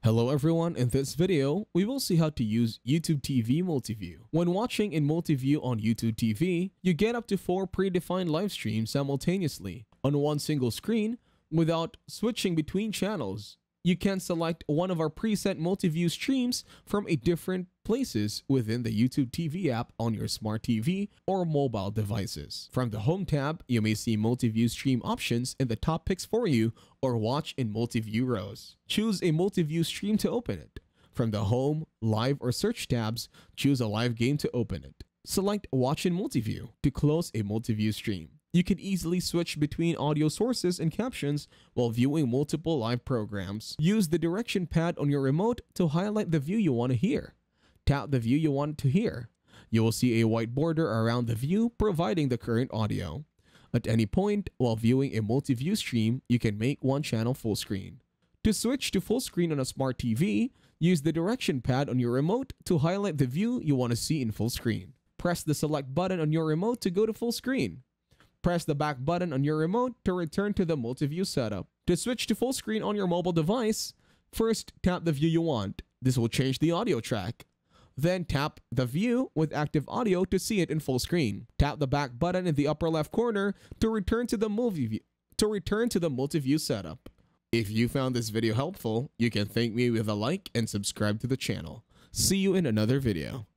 Hello everyone, in this video, we will see how to use YouTube TV Multiview. When watching in Multiview on YouTube TV, you get up to 4 predefined live streams simultaneously on one single screen without switching between channels. You can select one of our preset Multiview streams from a different places within the YouTube TV app on your smart TV or mobile devices. From the Home tab, you may see Multiview stream options in the top picks for you or watch in Multiview rows. Choose a Multiview stream to open it. From the Home, Live, or Search tabs, choose a live game to open it. Select Watch in Multiview to close a Multiview stream. You can easily switch between audio sources and captions while viewing multiple live programs. Use the direction pad on your remote to highlight the view you want to hear. Tap the view you want to hear. You will see a white border around the view providing the current audio. At any point while viewing a multi-view stream, you can make one channel full screen. To switch to full screen on a smart TV, use the direction pad on your remote to highlight the view you want to see in full screen. Press the select button on your remote to go to full screen. Press the back button on your remote to return to the multi-view setup. To switch to full screen on your mobile device, first tap the view you want. This will change the audio track. Then tap the view with active audio to see it in full screen. Tap the back button in the upper left corner to return to the multi-view setup. If you found this video helpful, you can thank me with a like and subscribe to the channel. See you in another video.